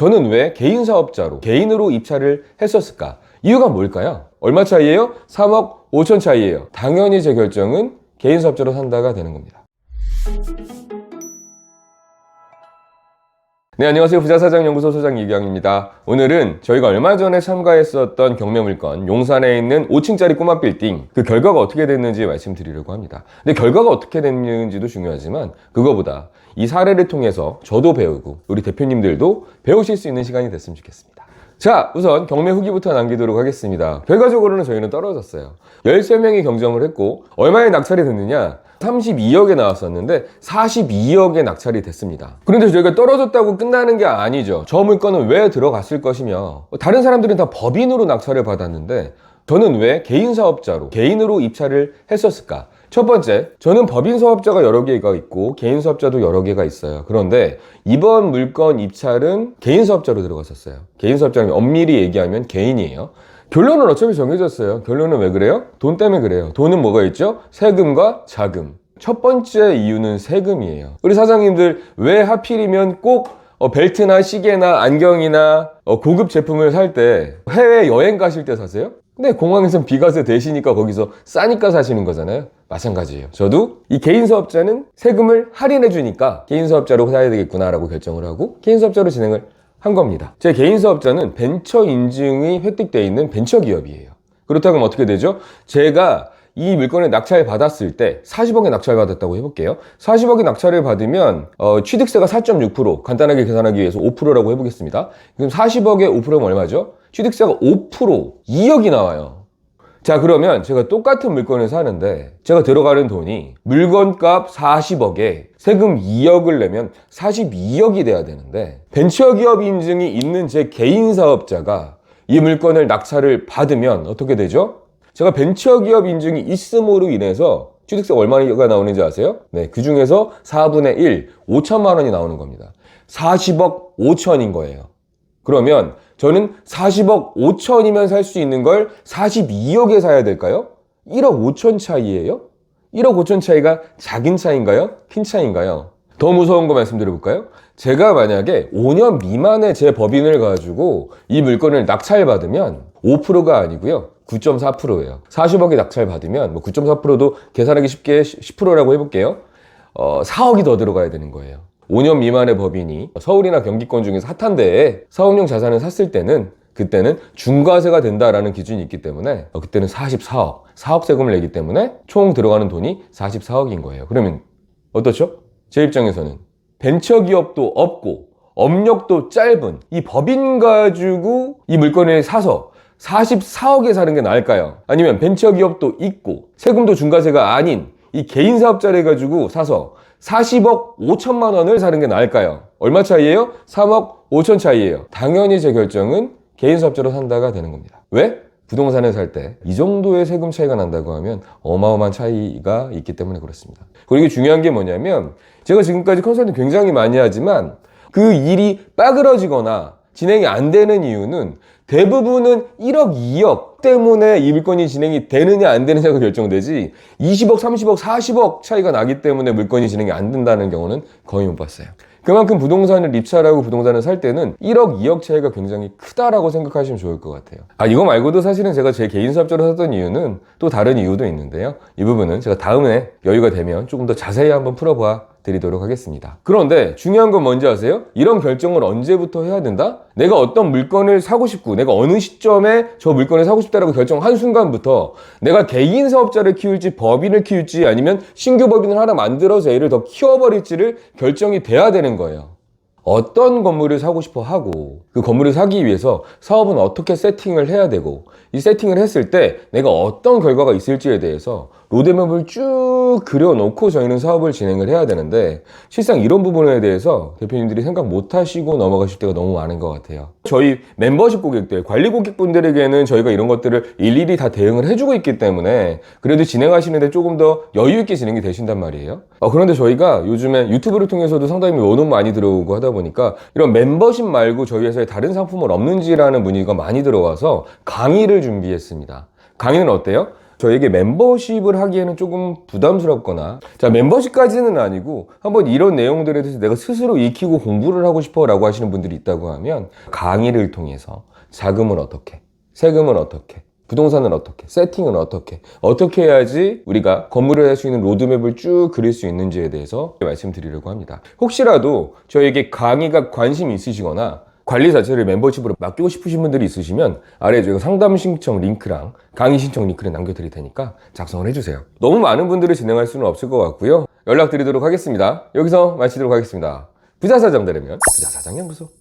저는 왜 개인 사업자로 개인으로 입찰을 했었을까? 이유가 뭘까요? 얼마 차이예요? 3억 5천 차이예요. 당연히 제 결정은 개인 사업자로 산다가 되는 겁니다. 네, 안녕하세요. 부자사장연구소 소장 이경입니다. 오늘은 저희가 얼마 전에 참가했었던 경매물건 용산에 있는 5층짜리 꼬마 빌딩 그 결과가 어떻게 됐는지 말씀드리려고 합니다. 근데 결과가 어떻게 됐는지도 중요하지만 그거보다 이 사례를 통해서 저도 배우고 우리 대표님들도 배우실 수 있는 시간이 됐으면 좋겠습니다. 자, 우선 경매 후기부터 남기도록 하겠습니다. 결과적으로는 저희는 떨어졌어요. 13명이 경쟁을 했고 얼마에 낙찰이 됐느냐? 32억에 나왔었는데 42억에 낙찰이 됐습니다. 그런데 저희가 떨어졌다고 끝나는 게 아니죠. 저 물건은 왜 들어갔을 것이며 다른 사람들은 다 법인으로 낙찰을 받았는데 저는 왜 개인 사업자로 개인으로 입찰을 했었을까? 첫 번째, 저는 법인 사업자가 여러 개가 있고 개인 사업자도 여러 개가 있어요. 그런데 이번 물건 입찰은 개인 사업자로 들어갔었어요. 개인 사업자는 엄밀히 얘기하면 개인이에요. 결론은 어차피 정해졌어요. 결론은 왜 그래요? 돈 때문에 그래요. 돈은 뭐가 있죠? 세금과 자금. 첫 번째 이유는 세금이에요. 우리 사장님들 왜 하필이면 꼭 벨트나 시계나 안경이나 고급 제품을 살 때 해외 여행 가실 때 사세요? 근데 공항에선 비과세 되시니까 거기서 싸니까 사시는 거잖아요. 마찬가지예요. 저도 이 개인 사업자는 세금을 할인해 주니까 개인 사업자로 사야 되겠구나라고 결정을 하고 개인 사업자로 진행을 한 겁니다. 제 개인 사업자는 벤처 인증이 획득되어 있는 벤처 기업이에요. 그렇다면 어떻게 되죠? 제가 이 물건을 낙찰 받았을 때 40억에 낙찰 받았다고 해볼게요. 40억에 낙찰을 받으면 취득세가 4.6%, 간단하게 계산하기 위해서 5%라고 해보겠습니다. 그럼 40억에 5%면 얼마죠? 취득세가 5%, 2억이 나와요. 자, 그러면 제가 똑같은 물건을 사는데 제가 들어가는 돈이 물건값 40억에 세금 2억을 내면 42억이 돼야 되는데 벤처기업 인증이 있는 제 개인 사업자가 이 물건을 낙찰을 받으면 어떻게 되죠? 제가 벤처기업 인증이 있음으로 인해서 취득세 얼마가 나오는지 아세요? 네, 그 중에서 4분의 1, 5천만 원이 나오는 겁니다. 40억 5천인 거예요. 그러면 저는 40억 5천이면 살 수 있는 걸 42억에 사야 될까요? 1억 5천 차이예요? 1억 5천 차이가 작은 차이인가요? 큰 차이인가요? 더 무서운 거 말씀드려볼까요? 제가 만약에 5년 미만의 제 법인을 가지고 이 물건을 낙찰받으면 5%가 아니고요. 9.4%예요. 40억에 낙찰 받으면 9.4%도 계산하기 쉽게 10%라고 해볼게요. 4억이 더 들어가야 되는 거예요. 5년 미만의 법인이 서울이나 경기권 중에서 핫한 데에 사업용 자산을 샀을 때는 그때는 중과세가 된다라는 기준이 있기 때문에 그때는 44억, 4억 세금을 내기 때문에 총 들어가는 돈이 44억인 거예요. 그러면 어떻죠? 제 입장에서는 벤처기업도 없고 업력도 짧은 이 법인 가지고 이 물건을 사서 44억에 사는 게 나을까요? 아니면 벤처기업도 있고 세금도 중과세가 아닌 이 개인 사업자를 가지고 사서 40억 5천만 원을 사는 게 나을까요? 얼마 차이예요? 3억 5천 차이예요. 당연히 제 결정은 개인 사업자로 산다가 되는 겁니다. 왜? 부동산을 살 때 이 정도의 세금 차이가 난다고 하면 어마어마한 차이가 있기 때문에 그렇습니다. 그리고 중요한 게 뭐냐면 제가 지금까지 컨설팅 굉장히 많이 하지만 그 일이 빠그러지거나 진행이 안 되는 이유는 대부분은 1억, 2억 때문에 이 물건이 진행이 되느냐 안 되느냐가 결정되지 20억, 30억, 40억 차이가 나기 때문에 물건이 진행이 안 된다는 경우는 거의 못 봤어요. 그만큼 부동산을 입찰하고 부동산을 살 때는 1억, 2억 차이가 굉장히 크다라고 생각하시면 좋을 것 같아요. 이거 말고도 사실은 제가 제 개인 사업자로 샀던 이유는 또 다른 이유도 있는데요. 이 부분은 제가 다음에 여유가 되면 조금 더 자세히 한번 풀어봐 드리도록 하겠습니다. 그런데 중요한 건 뭔지 아세요? 이런 결정을 언제부터 해야 된다? 내가 어떤 물건을 사고 싶고 내가 어느 시점에 저 물건을 사고 싶다라고 결정한 순간부터 내가 개인 사업자를 키울지 법인을 키울지 아니면 신규 법인을 하나 만들어서 얘를 더 키워버릴지를 결정이 돼야 되는 거예요. 어떤 건물을 사고 싶어 하고 그 건물을 사기 위해서 사업은 어떻게 세팅을 해야 되고 이 세팅을 했을 때 내가 어떤 결과가 있을지에 대해서 로드맵을 쭉 그려놓고 저희는 사업을 진행을 해야 되는데 실상 이런 부분에 대해서 대표님들이 생각 못 하시고 넘어가실 때가 너무 많은 것 같아요. 저희 멤버십 고객들, 관리 고객분들에게는 저희가 이런 것들을 일일이 다 대응을 해주고 있기 때문에 그래도 진행하시는데 조금 더 여유 있게 진행이 되신단 말이에요. 그런데 저희가 요즘에 유튜브를 통해서도 상당히 원업 많이 들어오고 하다 보니까 이런 멤버십 말고 저희 회사에 다른 상품은 없는지라는 문의가 많이 들어와서 강의를 준비했습니다. 강의는 어때요? 저에게 멤버십을 하기에는 조금 부담스럽거나, 자, 멤버십까지는 아니고 한번 이런 내용들에 대해서 내가 스스로 익히고 공부를 하고 싶어 라고 하시는 분들이 있다고 하면, 강의를 통해서 자금은 어떻게, 세금은 어떻게, 부동산은 어떻게, 세팅은 어떻게 해야지 우리가 건물을 할 수 있는 로드맵을 쭉 그릴 수 있는지에 대해서 말씀드리려고 합니다. 혹시라도 저에게 강의가 관심이 있으시거나 관리 자체를 멤버십으로 맡기고 싶으신 분들이 있으시면 아래에 저희가 상담 신청 링크랑 강의 신청 링크를 남겨드릴 테니까 작성을 해주세요. 너무 많은 분들을 진행할 수는 없을 것 같고요. 연락드리도록 하겠습니다. 여기서 마치도록 하겠습니다. 부자사장 되려면 부자사장연구소.